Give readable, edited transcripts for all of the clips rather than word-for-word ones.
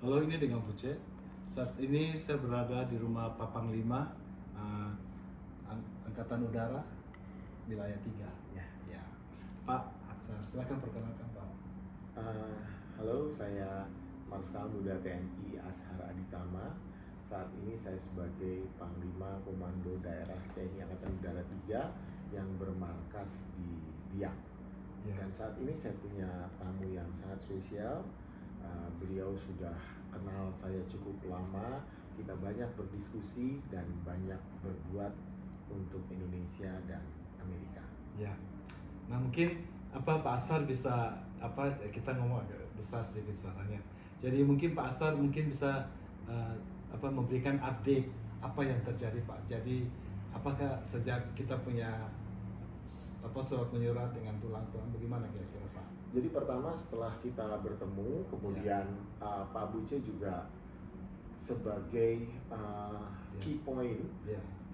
Halo, ini dengan Buce. Saat ini saya berada di rumah Pak Panglima Angkatan Udara wilayah 3. Ya. Pak Atsar, silakan perkenalkan Pak. Halo, saya Marskal Muda TNI Ashar Aditama. Saat ini saya sebagai Panglima Komando Daerah TNI Angkatan Udara 3 yang bermarkas di Biak. Dan saat ini saya punya tamu yang sangat spesial. Beliau sudah kenal saya cukup lama. Kita banyak berdiskusi dan banyak berbuat untuk Indonesia dan Amerika. Ya. Nah, mungkin Pak Asar bisa kita ngomong agak besar sedikit suaranya. Jadi mungkin Pak Asar bisa memberikan update apa yang terjadi Pak. Jadi apakah sejak kita punya surat menyurat dengan tulang-tulang, bagaimana kira-kira Pak? Jadi pertama setelah kita bertemu, kemudian Pak Buce juga sebagai key point,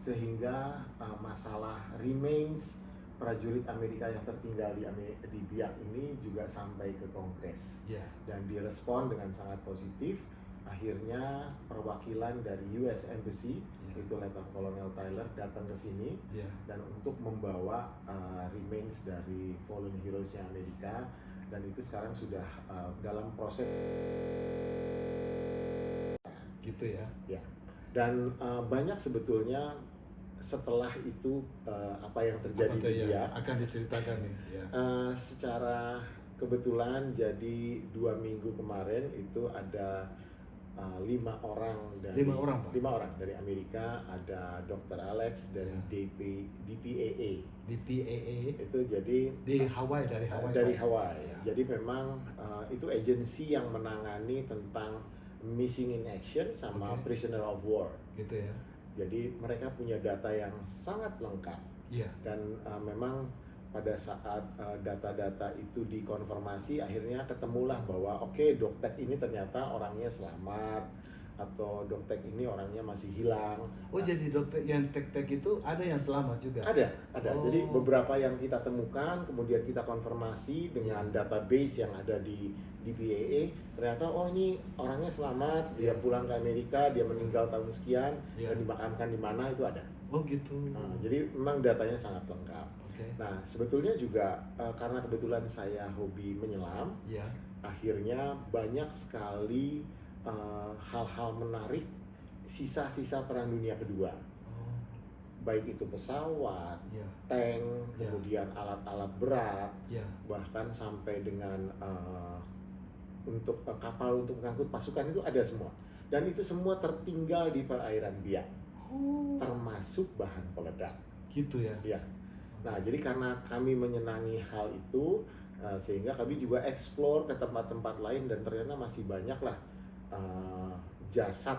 sehingga masalah remains prajurit Amerika yang tertinggal di Biak ini juga sampai ke Kongres, dan direspon dengan sangat positif. Akhirnya perwakilan dari US Embassy, itu Lieutenant Colonel Tyler, datang ke sini dan untuk membawa remains dari fallen heroes-nya Amerika, dan itu sekarang sudah dalam proses gitu ya. Dan banyak sebetulnya setelah itu apa yang terjadi di Biak akan diceritakan nih. Secara kebetulan jadi 2 minggu kemarin itu ada 5 orang dari Amerika. Ada Dr. Alex dari DPAA. Itu jadi di Hawaii, dari Hawaii. Jadi memang itu agensi yang menangani tentang missing in action sama prisoner of war. Gitu ya. Jadi mereka punya data yang sangat lengkap. Dan memang pada saat data-data itu dikonfirmasi, akhirnya ketemulah bahwa Doktek ini ternyata orangnya selamat, atau Doktek ini orangnya masih hilang. Jadi Doktek yang tek-tek itu ada yang selamat juga? Ada. Jadi beberapa yang kita temukan, kemudian kita konfirmasi dengan database yang ada di DPAA, ternyata ini orangnya selamat, dia pulang ke Amerika, dia meninggal tahun sekian, dan dimakamkan di mana, itu ada. Gitu. Jadi memang datanya sangat lengkap. Nah, sebetulnya juga karena kebetulan saya hobi menyelam, akhirnya banyak sekali hal-hal menarik sisa-sisa Perang Dunia Kedua. Baik itu pesawat, tank, kemudian alat-alat berat, bahkan sampai dengan untuk kapal untuk mengangkut pasukan, itu ada semua. Dan itu semua tertinggal di perairan Biak, termasuk bahan peledak. Gitu ya? Nah, jadi karena kami menyenangi hal itu, sehingga kami juga eksplor ke tempat-tempat lain, dan ternyata masih banyaklah jasad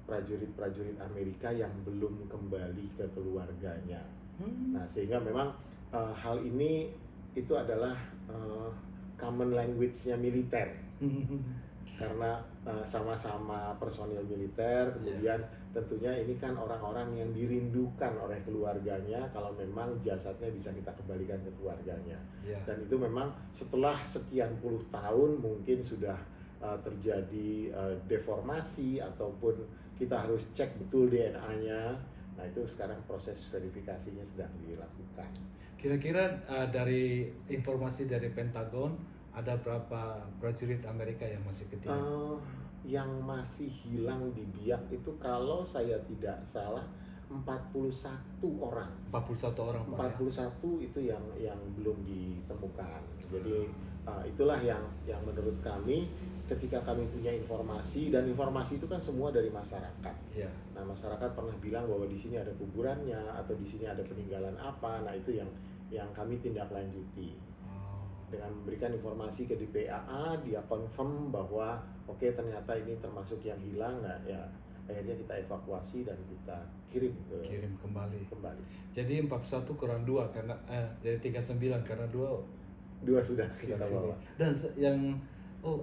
prajurit-prajurit Amerika yang belum kembali ke keluarganya. Nah, sehingga memang hal ini itu adalah common language-nya militer. Karena sama-sama personil militer, kemudian tentunya ini kan orang-orang yang dirindukan oleh keluarganya, kalau memang jasadnya bisa kita kembalikan ke keluarganya. Dan itu memang setelah sekian puluh tahun mungkin sudah terjadi deformasi, ataupun kita harus cek betul DNA-nya. Nah, itu sekarang proses verifikasinya sedang dilakukan. Kira-kira dari informasi dari Pentagon, ada berapa prajurit Amerika yang masih ketinggalan? Yang masih hilang di Biak itu kalau saya tidak salah 41 orang. 41 orang Pak. 41 itu yang belum ditemukan. Jadi itulah yang menurut kami, ketika kami punya informasi, dan informasi itu kan semua dari masyarakat. Nah, masyarakat pernah bilang bahwa di sini ada kuburannya, atau di sini ada peninggalan apa. Nah, itu yang kami tindak lanjuti. Dengan memberikan informasi ke DPAA, dia confirm bahwa ternyata ini termasuk yang hilang. Nah, akhirnya kita evakuasi dan kita kirim kembali. Jadi 41 kurang 2 karena jadi 39 karena 2 sudah kita bawa. Dan yang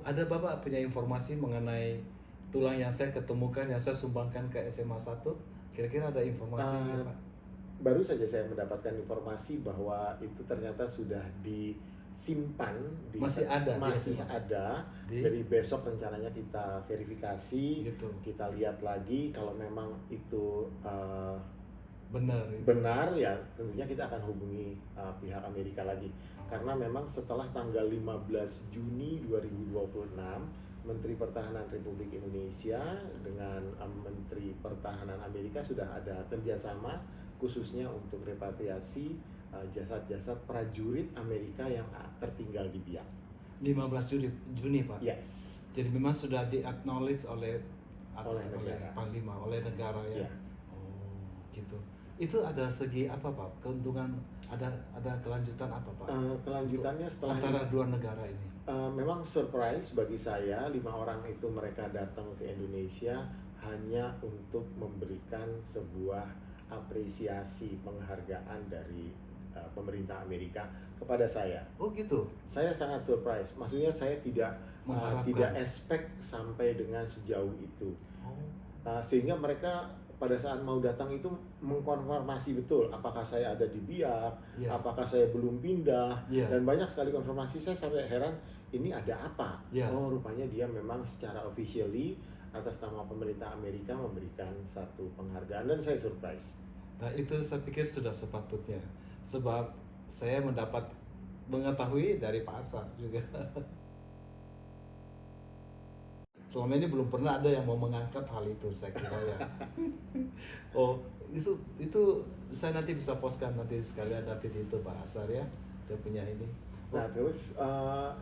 ada Bapak punya informasi mengenai tulang yang saya ketemukan, yang saya sumbangkan ke SMA 1? Kira-kira ada informasi Pak? Baru saja saya mendapatkan informasi bahwa itu ternyata sudah simpan Masih ada, masih biasa, Pak? ada. Di Jadi besok rencananya kita verifikasi, gitu. kita lihat lagi kalau memang itu Benar itu. benar, ya tentunya kita akan hubungi pihak Amerika lagi. Karena memang setelah tanggal 15 Juni 2026, Menteri Pertahanan Republik Indonesia dengan Menteri Pertahanan Amerika sudah ada kerjasama khususnya untuk repatriasi jasad-jasad prajurit Amerika yang tertinggal di Biak. 15 Juni, Pak. Yes. Jadi memang sudah di-acknowledge oleh Negara. Panglima, oleh negara ya. Ya. Oh, gitu. Itu ada segi apa, Pak? Keuntungan, ada kelanjutan apa, Pak? Kelanjutannya setelah Antara dua negara ini. memang surprise bagi saya, 5 orang itu mereka datang ke Indonesia hanya untuk memberikan sebuah apresiasi penghargaan dari pemerintah Amerika kepada saya. Oh, gitu. Saya sangat surprise. Maksudnya saya tidak Mengharapkan. expect sampai dengan sejauh itu. Oh, Sehingga mereka pada saat mau datang itu mengkonfirmasi betul apakah saya ada di Biak, iya. apakah saya belum pindah, Iya. dan banyak sekali konfirmasi. Saya sampai heran, ini ada apa? Iya. Oh, rupanya dia memang secara officially atas nama pemerintah Amerika memberikan satu penghargaan, dan saya surprise. Nah, itu saya pikir sudah sepatutnya. Sebab saya mengetahui dari Pak Asar juga. Selama ini belum pernah ada yang mau mengangkat hal itu, saya kira ya. Oh, itu saya nanti bisa postkan nanti sekalian nanti itu Pak Asar ya. Dia punya ini. Nah, terus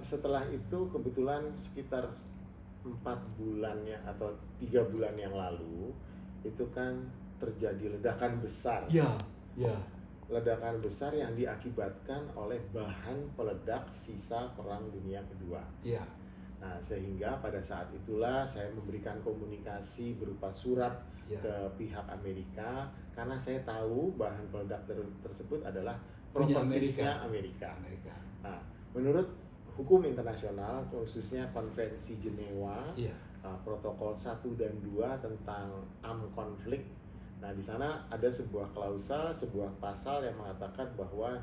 setelah itu kebetulan sekitar 4 bulan ya atau 3 bulan yang lalu itu kan terjadi ledakan besar. Ya, ya. Ledakan besar yang diakibatkan oleh bahan peledak sisa Perang Dunia Kedua. Ya. Nah, sehingga pada saat itulah saya memberikan komunikasi berupa surat Ya. ke pihak Amerika, karena saya tahu bahan peledak tersebut adalah Punya propertisnya Amerika. Nah, menurut hukum internasional, khususnya Konvensi Jenewa, Iya. protokol 1 dan 2 tentang armed conflict. Nah, di sana ada sebuah klausal, sebuah pasal yang mengatakan bahwa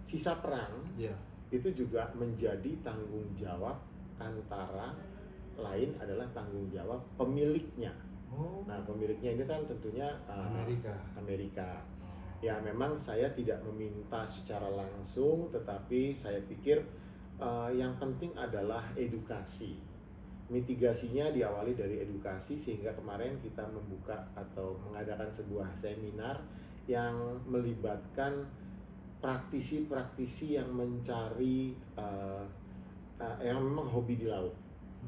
sisa perang Ya. itu juga menjadi tanggung jawab, antara lain adalah tanggung jawab pemiliknya. Oh. Nah, pemiliknya ini kan tentunya Amerika. Ya, memang saya tidak meminta secara langsung, tetapi saya pikir yang penting adalah edukasi. Mitigasinya diawali dari edukasi, sehingga kemarin kita membuka atau mengadakan sebuah seminar yang melibatkan praktisi-praktisi yang mencari yang memang hobi di laut.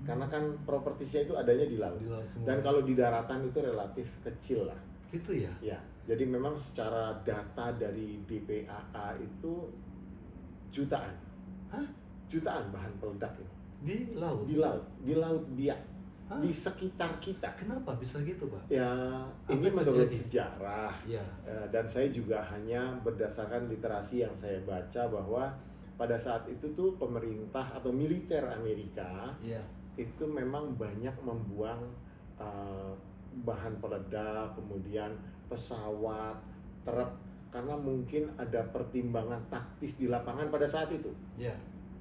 Karena kan propertisnya itu adanya di laut. Dan kalau di daratan itu relatif kecil lah. Gitu ya? Ya, jadi memang secara data dari BPAA itu jutaan. Hah? Jutaan bahan peledak ini. Di laut? Di laut Biak. Hah? Di sekitar kita. Kenapa bisa gitu, Pak? Ya, Apa ini menurut terjadi? sejarah. Ya. Dan saya juga hanya berdasarkan literasi yang saya baca bahwa pada saat itu tuh pemerintah atau militer Amerika Ya. itu memang banyak membuang bahan peledak, kemudian pesawat, truk, karena mungkin ada pertimbangan taktis di lapangan pada saat itu. Ya.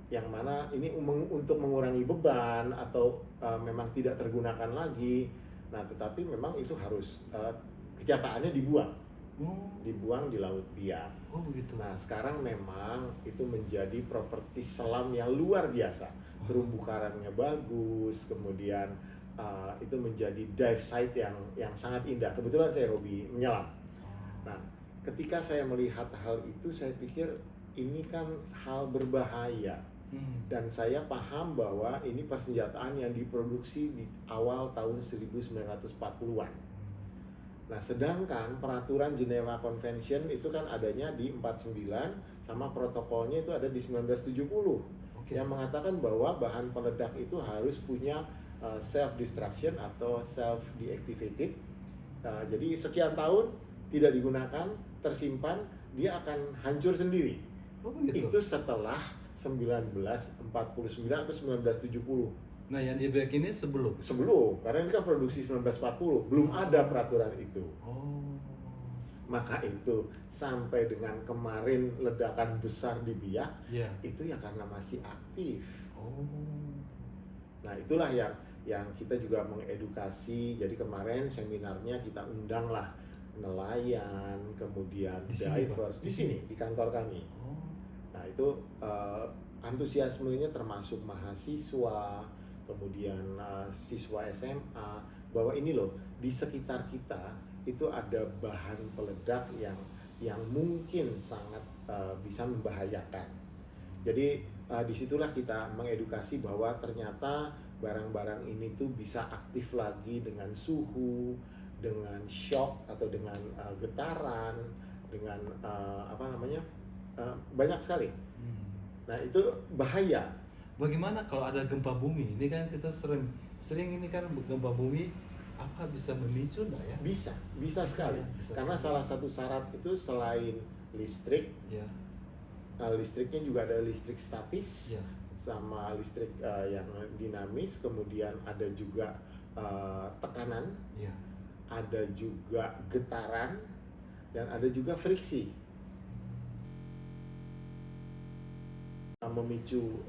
Yang mana ini untuk mengurangi beban atau memang tidak tergunakan lagi. Nah, tetapi memang itu harus kenyataannya dibuang di Laut Biak. Oh, begitu. Nah, sekarang memang itu menjadi properti selam yang luar biasa. Terumbu karangnya bagus, kemudian itu menjadi dive site yang sangat indah. Kebetulan saya hobi menyelam. Nah, ketika saya melihat hal itu, saya pikir ini kan hal berbahaya. Dan saya paham bahwa ini persenjataan yang diproduksi di awal tahun 1940-an. Nah, sedangkan peraturan Geneva Convention itu kan adanya di 49, sama protokolnya itu ada di 1970. Yang mengatakan bahwa bahan peledak itu harus punya self-destruction atau self-deactivated. Jadi sekian tahun tidak digunakan, tersimpan, dia akan hancur sendiri. Oh, begitu. Itu setelah 1949 atau 1970. Nah, yang di Biak ini sebelum? Sebelum, karena ini kan produksi 1940, belum ada peraturan itu. Oh. Maka itu sampai dengan kemarin ledakan besar di Biak Ya. itu ya karena masih aktif. Oh. Nah, itulah yang kita juga mengedukasi. Jadi kemarin seminarnya kita undang lah nelayan, kemudian Di sini, Pak? divers Di di sini di kantor kami. Oh. Nah, itu antusiasmenya termasuk mahasiswa, kemudian siswa SMA, bahwa ini loh di sekitar kita itu ada bahan peledak yang mungkin sangat bisa membahayakan. Jadi disitulah kita mengedukasi bahwa ternyata barang-barang ini tuh bisa aktif lagi dengan suhu, dengan shock atau dengan getaran, dengan banyak sekali. Nah, itu bahaya. Bagaimana kalau ada gempa bumi? Ini kan kita sering ini kan gempa bumi, apa bisa memicu enggak ya? Bisa sekali. Bisa Karena sekali. salah satu syarat itu selain listrik, Ya. listriknya juga ada listrik statis, Ya. sama listrik yang dinamis, kemudian ada juga tekanan, Ya. ada juga getaran, dan ada juga friksi. Memicu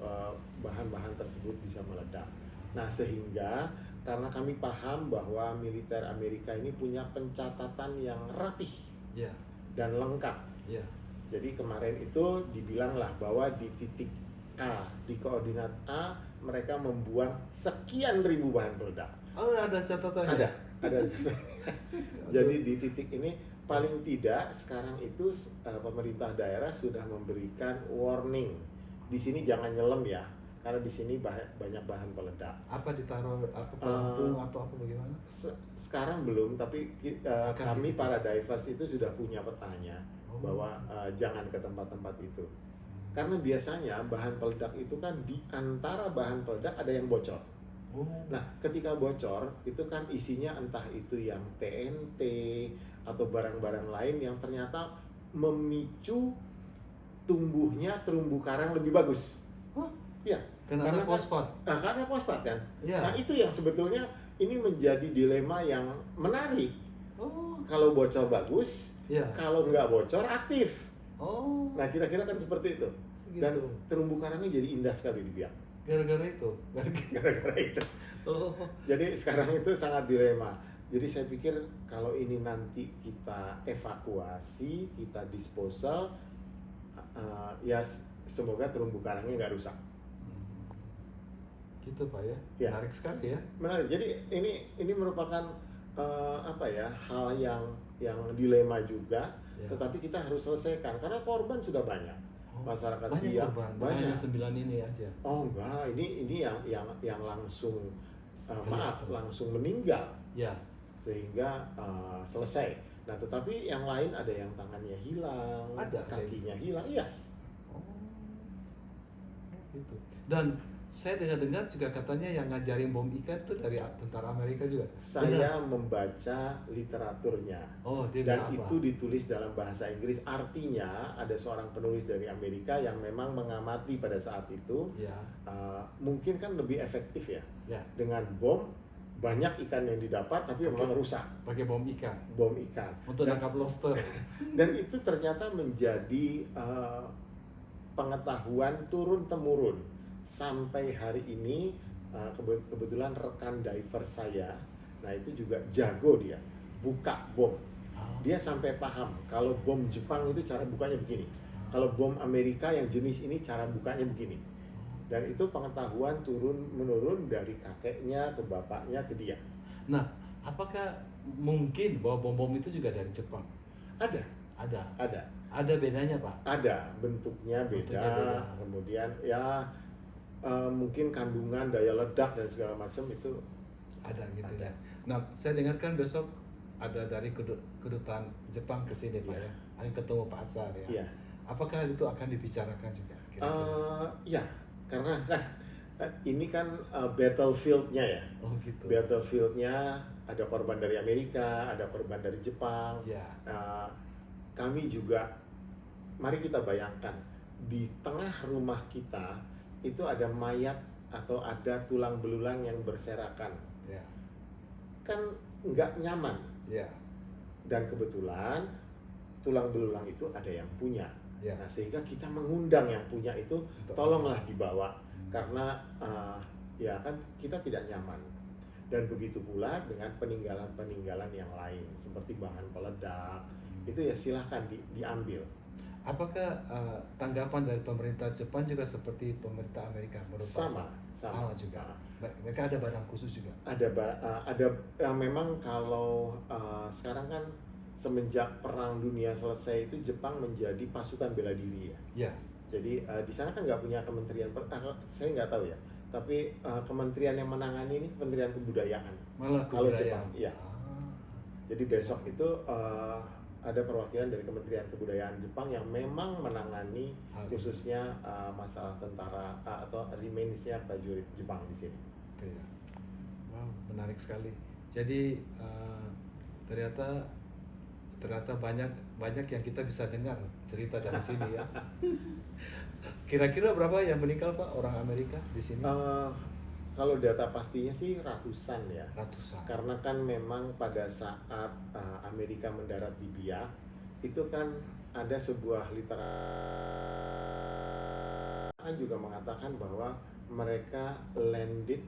bahan-bahan tersebut bisa meledak. Nah, sehingga karena kami paham bahwa militer Amerika ini punya pencatatan yang rapih Ya. dan lengkap. Ya. Jadi kemarin itu dibilanglah bahwa di titik A, di koordinat A, mereka membuang sekian ribu bahan peledak. Oh, ada catatannya. Ada. Jadi di titik ini paling tidak sekarang itu pemerintah daerah sudah memberikan warning. Di sini jangan nyelam ya, karena di sini banyak bahan peledak. Apa ditaruh apa pelampung atau apa bagaimana? Sekarang belum, tapi kami para divers itu sudah punya petanya bahwa jangan ke tempat-tempat itu. Karena biasanya bahan peledak itu kan di antara bahan peledak ada yang bocor. Nah, ketika bocor itu kan isinya entah itu yang TNT atau barang-barang lain yang ternyata memicu tumbuhnya terumbu karang lebih bagus. Iya. Karena fosfat. Karena fosfat kan. Ya. Nah, itu yang sebetulnya ini menjadi dilema yang menarik. Kalau bocor bagus, Ya. kalau nggak bocor aktif. Oh. Nah, kira-kira kan seperti itu. Gitu. Dan terumbu karangnya jadi indah sekali di Biak. Gara-gara itu. Gara-gara itu. Oh. Jadi sekarang itu sangat dilema. Jadi saya pikir kalau ini nanti kita evakuasi, kita disposal, ya semoga terumbu karangnya nggak rusak. Gitu Pak ya. Ya. Menarik sekali ya. Menarik. Jadi ini merupakan hal yang dilema juga, Ya. tetapi kita harus selesaikan karena korban sudah banyak. Masyarakat banyak Biak korban. banyak. Hanya 9 ini aja. Oh enggak, ini yang langsung Kelihatan. langsung meninggal Ya. sehingga selesai. Nah, tetapi yang lain ada yang tangannya hilang, Ada, kakinya hilang, iya. Oh. Gitu. Dan saya dengar juga katanya yang ngajarin bom ikan itu dari tentara Amerika juga. Saya membaca literaturnya. Oh, dia Dan bilang apa? itu ditulis dalam bahasa Inggris. Artinya ada seorang penulis dari Amerika yang memang mengamati pada saat itu. Ya. Mungkin kan lebih efektif ya. Ya. Dengan bom banyak ikan yang didapat tapi memang rusak. Pakai bom ikan. Bom ikan. Untuk nangkap lobster. Dan itu ternyata menjadi pengetahuan turun-temurun sampai hari ini. Kebetulan rekan diver saya, nah itu juga jago dia buka bom. Dia sampai paham kalau bom Jepang itu cara bukanya begini, kalau bom Amerika yang jenis ini cara bukanya begini. Dan itu pengetahuan turun-menurun dari kakeknya ke bapaknya ke dia. Nah, apakah mungkin bahwa bom-bom itu juga dari Jepang? Ada. Ada bedanya Pak? Ada, bentuknya beda. Bentuknya beda. Kemudian ya mungkin kandungan daya ledak dan segala macam itu Ada gitu ada. ya. Nah, saya dengarkan besok ada dari kedutaan Jepang ke sini Pak ya. Akan ketemu Pak Asar ya. Iya. Apakah itu akan dibicarakan juga? Ya, karena kan ini kan battlefield-nya ya. Oh gitu. Battlefield-nya ada korban dari Amerika, ada korban dari Jepang. Ya. Kami juga, mari kita bayangkan di tengah rumah kita itu ada mayat atau ada tulang belulang yang berserakan. Ya. Kan nggak nyaman. Ya. Dan kebetulan tulang belulang itu ada yang punya. Ya. Nah, sehingga kita mengundang yang punya itu, Untuk tolonglah dibawa, Hmm. karena ya kan kita tidak nyaman. Dan begitu pula dengan peninggalan-peninggalan yang lain seperti bahan peledak, itu ya silahkan diambil. Apakah tanggapan dari pemerintah Jepang juga seperti pemerintah Amerika menurut Pak Asar? Sama juga. Mereka ada badan khusus juga. Ada memang kalau sekarang kan semenjak Perang Dunia selesai itu Jepang menjadi pasukan bela diri ya. Ya. Jadi di sana kan nggak punya kementerian, saya nggak tahu ya. Tapi kementerian yang menangani ini Kementerian Kebudayaan. Malah Kalau kebudayaan. Jepang, iya. Jadi besok itu ada perwakilan dari Kementerian Kebudayaan Jepang yang memang menangani khususnya masalah tentara atau remainsnya prajurit Jepang di sini. Oke, ya. Wow, menarik sekali. Jadi ternyata banyak yang kita bisa dengar cerita dari sini ya. Kira-kira berapa yang meninggal Pak orang Amerika di sini? Kalau data pastinya sih ratusan ya. Ratusan. Karena kan memang pada saat Amerika mendarat di Biak, itu kan ada sebuah literatur juga mengatakan bahwa mereka landed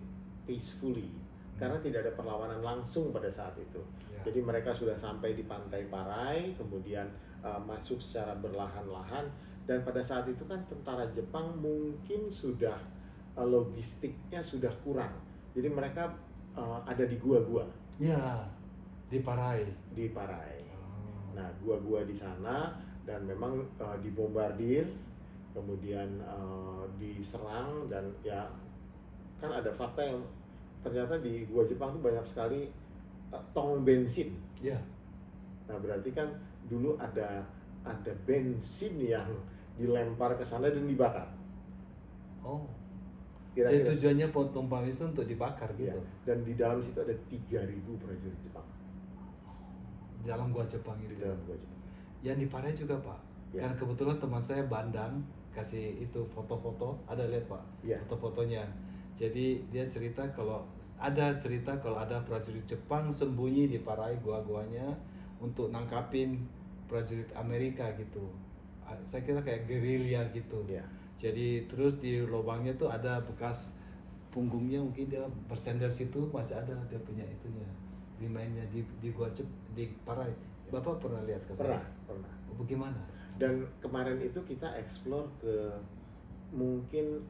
peacefully karena tidak ada perlawanan langsung pada saat itu. Ya. Jadi mereka sudah sampai di pantai Parai, kemudian masuk secara berlahan-lahan, dan pada saat itu kan tentara Jepang mungkin sudah logistiknya sudah kurang, jadi mereka ada di gua-gua. Ya, di Parai. Di Parai. Nah, gua-gua di sana dan memang dibombardir, kemudian diserang, dan ya kan ada fakta yang ternyata di gua Jepang tuh banyak sekali tong bensin. Ya. Nah, berarti kan dulu ada bensin yang dilempar ke sana dan dibakar. Oh. Kira-kira. Jadi tujuannya tumpang itu untuk dibakar gitu. Ya, dan di dalam situ ada 3.000 prajurit Jepang. Di dalam gua Jepang gitu. Di dalam gua Jepang. Yang di Parai juga Pak. Ya. Karena kebetulan teman saya Bandang kasih itu foto-foto, ada lihat Pak? Ya. Foto-fotonya. Jadi dia cerita kalau ada prajurit Jepang sembunyi di Parai gua-guanya untuk nangkapin prajurit Amerika gitu. Saya kira kayak gerilya gitu. Ya. Jadi terus di lubangnya tuh ada bekas punggungnya, mungkin dia bersender situ masih ada dia punya itunya, remainnya di gua di Parai. Bapak pernah lihat ke sana? Pernah. Bagaimana? Dan kemarin itu kita explore ke mungkin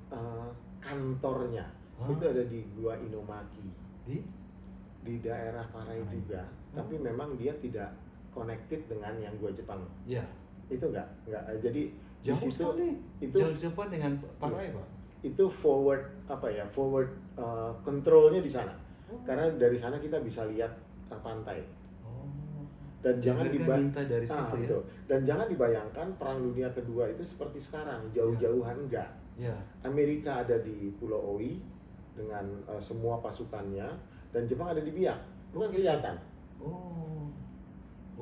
kantornya. Itu ada di Gua Inomaki. Di daerah Parai juga. Tapi memang dia tidak connected dengan yang Gua Jepang. Iya. Itu enggak. Jadi jauh sekali. Itu jauh Jepang dengan Parai, Pak. Itu forward controlnya di sana. Karena dari sana kita bisa lihat pantai. Dan jangan dari situ, ya? Dan jangan dibayangkan Perang Dunia Kedua itu seperti sekarang, jauh-jauhan enggak. Ya. Amerika ada di Pulau Oi dengan semua pasukannya, dan Jepang ada di Biak. Itu kan kelihatan.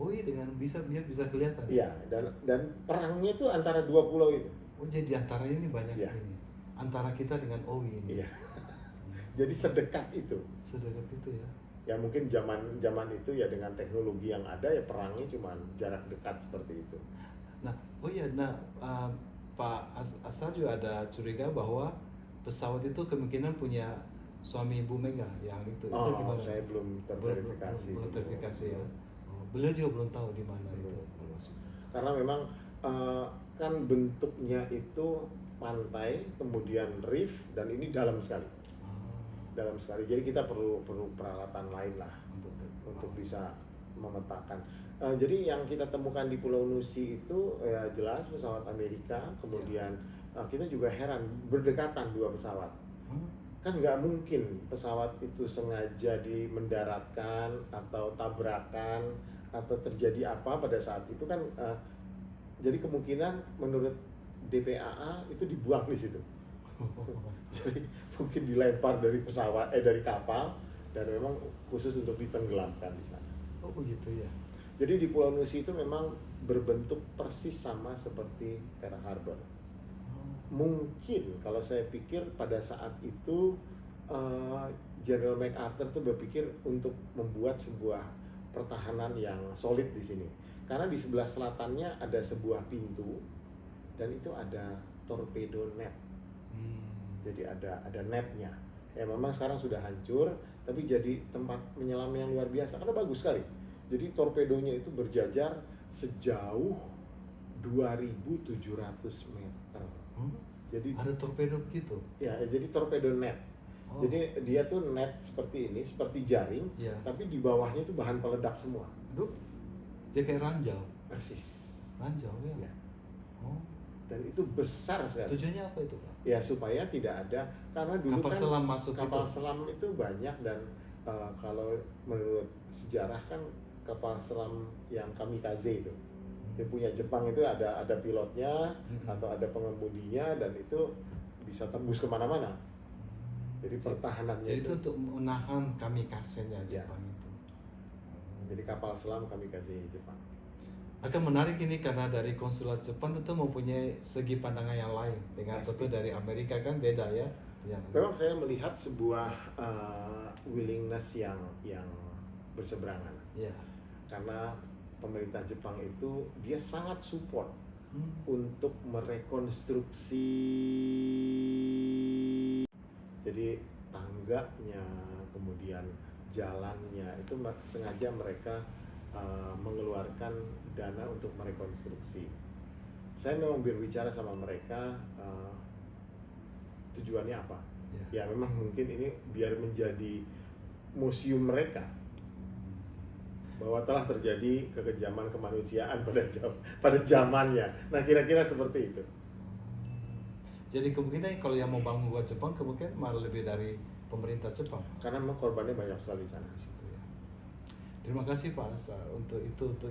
Oi dengan bisa kelihatan. Iya, dan perangnya itu antara dua pulau itu. Oh, jadi antara ini banyak ini. Antara kita dengan Oi ini. Iya. Jadi sedekat itu. Sedekat itu ya. Ya mungkin zaman itu ya dengan teknologi yang ada ya perangnya cuma jarak dekat seperti itu. Nah, Pak Asar juga ada curiga bahwa pesawat itu kemungkinan punya suami Ibu Mega yang itu. Oh, itu gimana? Saya belum terverifikasi. Belum terverifikasi ya. Beliau juga belum tahu di mana itu. Karena memang kan bentuknya itu pantai, kemudian reef, dan ini dalam sekali. Dalam sekali. Jadi kita perlu peralatan lain lah untuk bisa memetakan. Jadi yang kita temukan di Pulau Nusi itu ya jelas pesawat Amerika, kemudian kita juga heran berdekatan dua pesawat. Kan nggak mungkin pesawat itu sengaja mendaratkan atau tabrakan atau terjadi apa pada saat itu kan. Jadi kemungkinan menurut DPAA itu dibuang di situ. Jadi mungkin dilempar dari dari kapal dan memang khusus untuk ditenggelamkan di sana. Oh begitu ya. Jadi di Pulau Nusi itu memang berbentuk persis sama seperti Pearl Harbor. Mungkin kalau saya pikir pada saat itu General MacArthur tuh berpikir untuk membuat sebuah pertahanan yang solid di sini. Karena di sebelah selatannya ada sebuah pintu dan itu ada torpedo net. Jadi ada netnya. Ya memang sekarang sudah hancur, tapi jadi tempat menyelam yang luar biasa karena bagus sekali. Jadi torpedonya itu berjajar sejauh 2.700 meter. Jadi Ada torpedo begitu? ya, jadi torpedo net. Oh. Jadi dia tuh net seperti ini, seperti jaring, Iya. tapi di bawahnya itu bahan peledak semua. Aduh, jadi kayak ranjau. Persis. Ranjau ya? Ya. Oh, Dan itu besar sekali. tujuannya apa itu Pak? Ya supaya tidak ada, karena dulu Kapal kan selam masuk kapal itu? selam itu banyak dan kalau menurut sejarah kan kapal selam yang kamikaze itu, dia punya Jepang itu ada pilotnya atau ada pengemudinya dan itu bisa tembus kemana-mana. Jadi pertahanannya Jadi itu untuk menahan kamikaze-nya Ya. Jepang itu. Jadi kapal selam kamikaze Jepang. Akan menarik ini karena dari konsulat Jepang tentu mempunyai segi pandangan yang lain dengan Pasti. tentu dari Amerika kan beda ya. Memang saya melihat sebuah willingness yang berseberangan Ya. karena pemerintah Jepang itu dia sangat support untuk merekonstruksi, jadi tangganya, kemudian jalannya itu sengaja mereka mengeluarkan dana untuk merekonstruksi. Saya memang berbicara sama mereka, tujuannya apa? Ya. Ya memang mungkin ini biar menjadi museum mereka bahwa telah terjadi kekejaman kemanusiaan pada zamannya. Nah kira-kira seperti itu. Jadi kemungkinan kalau yang mau bangun buat Jepang kemungkinan malah lebih dari pemerintah Jepang. Karena memang korbannya banyak sekali di sana. Di situ ya. Terima kasih Pak Asta untuk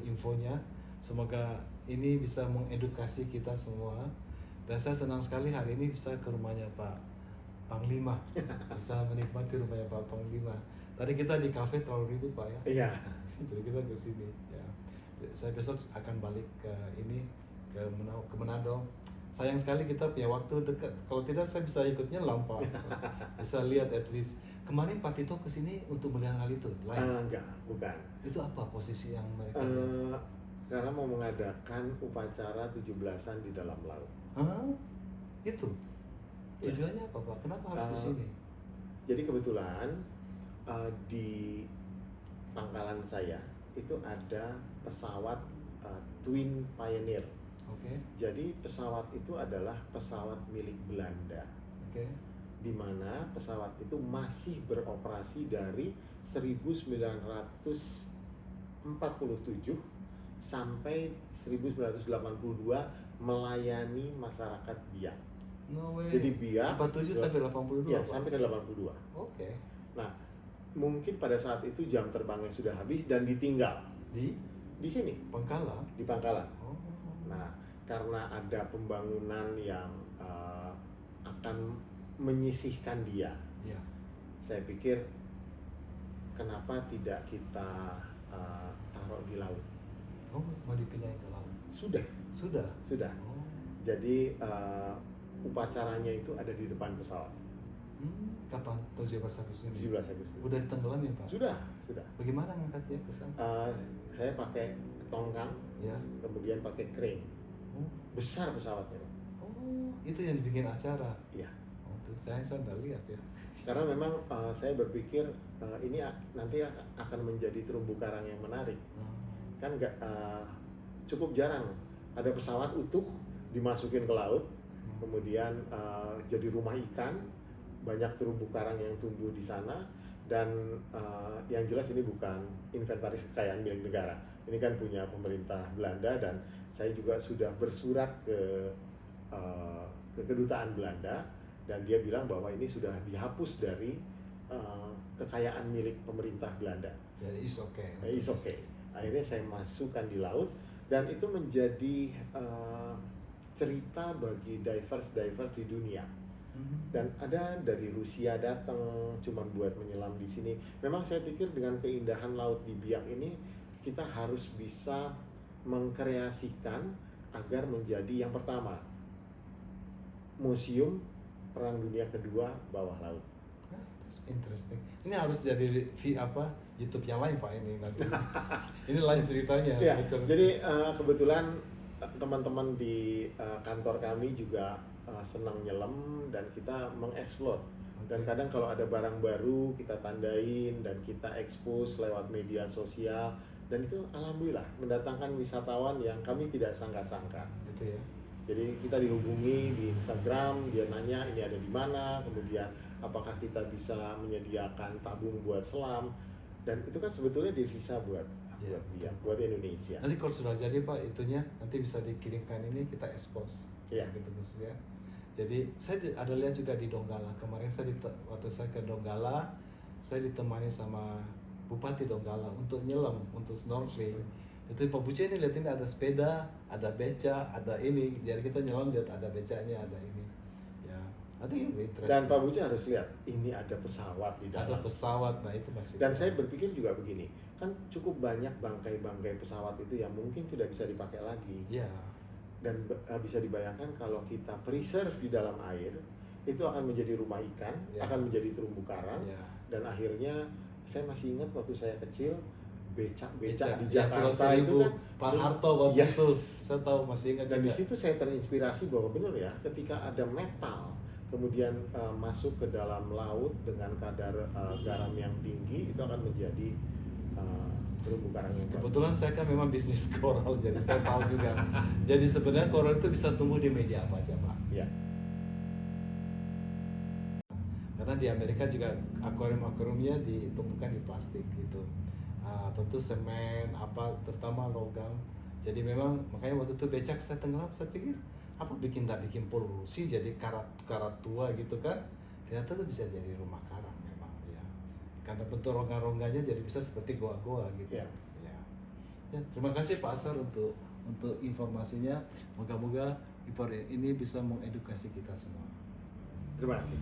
infonya. Semoga ini bisa mengedukasi kita semua. Dan saya senang sekali hari ini bisa ke rumahnya Pak Panglima, bisa menikmati rumahnya Pak Panglima. Tadi kita di kafe terlalu ribut Pak ya. Iya. Jadi kita ke sini. Ya. Saya besok akan balik ke ke Manado. Sayang sekali kita punya waktu dekat. Kalau tidak saya bisa ikut nyelam Pak. Bisa lihat at least. Kemarin Pak Tito ke sini untuk melihat hal itu. Enggak, bukan. Itu apa posisi yang mereka? Karena mau mengadakan upacara 17-an di dalam laut. Hah? Itu? Tujuannya apa Pak? Kenapa harus di sini? Jadi kebetulan di pangkalan saya itu ada pesawat Twin Pioneer. Oke. Jadi pesawat itu adalah pesawat milik Belanda. Oke. Di mana pesawat itu masih beroperasi dari 1947 sampai 1982 melayani masyarakat Biak. No way. Jadi Biak 47 sampai 82. Ya, Pak? sampai ke 82. Oke. Nah, mungkin pada saat itu jam terbangnya sudah habis dan ditinggal di sini, Pangkalan. di pangkalan. Oh. Nah, karena ada pembangunan yang akan menyisihkan dia, Ya. saya pikir kenapa tidak kita taruh di laut? Oh, mau dipindahin ke laut. Sudah. Oh. Jadi upacaranya itu ada di depan pesawat. Kapan 17 Agustus ini? 17 Agustus. Udah ditenggelam ya Pak? Sudah. Bagaimana ngangkatnya ke sana? Saya pakai tongkang, Ya. kemudian pakai crane. Oh. Besar pesawatnya. Oh, itu yang dibikin acara. Iya. Oh, saya nggak lihat ya. Karena memang saya berpikir ini nanti akan menjadi terumbu karang yang menarik. Kan nggak cukup jarang ada pesawat utuh dimasukin ke laut, kemudian jadi rumah ikan, banyak terumbu karang yang tumbuh di sana, dan yang jelas ini bukan inventaris kekayaan milik negara. Ini kan punya pemerintah Belanda dan saya juga sudah bersurat ke kedutaan Belanda dan dia bilang bahwa ini sudah dihapus dari kekayaan milik pemerintah Belanda. Jadi is okay. It's okay. Akhirnya saya masukkan di laut dan itu menjadi cerita bagi divers di dunia. Dan ada dari Rusia datang cuma buat menyelam di sini. Memang saya pikir dengan keindahan laut di Biak ini kita harus bisa mengkreasikan agar menjadi yang pertama museum Perang Dunia Kedua bawah laut. Interesting. Ini harus jadi YouTube yang lain Pak ini nanti. Ini lain ceritanya. Ya, Macam- jadi kebetulan teman-teman di kantor kami juga senang nyelam dan kita mengeksplor. Dan kadang kalau ada barang baru kita tandain dan kita expose lewat media sosial, dan itu alhamdulillah mendatangkan wisatawan yang kami tidak sangka-sangka. gitu ya. Jadi kita dihubungi di Instagram, dia nanya ini ada di mana, kemudian apakah kita bisa menyediakan tabung buat selam, dan itu kan sebetulnya devisa buat Iya. dia, buat Indonesia. Nanti kalau sudah jadi Pak itunya nanti bisa dikirimkan ini kita expose. Iya. Gitu maksudnya. Jadi saya ada lihat juga di Donggala. Kemarin waktu saya ke Donggala, saya ditemani sama Bupati Donggala untuk nyelam, untuk snorkeling. Itu Pak Buce ini lihat ini ada sepeda, ada beca, ada ini. Jadi kita nyelam lihat ada becanya, ada ini. Ya, nanti ini interesting. Dan Pak Buce harus lihat, ini ada pesawat di ada dalam. pesawat, nah itu masih. Dan saya berpikir juga begini, kan cukup banyak bangkai-bangkai pesawat itu yang mungkin tidak bisa dipakai lagi. Ya, Dan bisa dibayangkan kalau kita preserve di dalam air, itu akan menjadi rumah ikan, Ya. akan menjadi terumbu karang, ya. dan akhirnya saya masih ingat waktu saya kecil, becak-becak di Ya, Pulau Jakarta itu Seribu, kan. Pak Harto waktu Yes. itu, saya tahu masih ingat Dan di juga. situ saya terinspirasi bahwa benar ya, ketika ada metal kemudian masuk ke dalam laut dengan kadar garam yang tinggi, itu akan menjadi terumbu karang yang bagus. Kebetulan saya kan memang bisnis koral, jadi saya tahu juga. Jadi sebenarnya koral itu bisa tumbuh di media apa aja, Pak. Ya. Karena di Amerika juga akuarium-akuariumnya ditumbuhkan di plastik gitu. Tentu semen, terutama logam. Jadi memang makanya waktu itu becak saya tenggelam, saya pikir bikin polusi jadi karat tua gitu kan. Ternyata itu bisa jadi rumah karang memang ya. Karena bentuk rongga-rongganya jadi bisa seperti goa-goa gitu. Ya. Ya, terima kasih Pak Asar untuk informasinya. Moga-moga ini bisa mengedukasi kita semua. Terima kasih.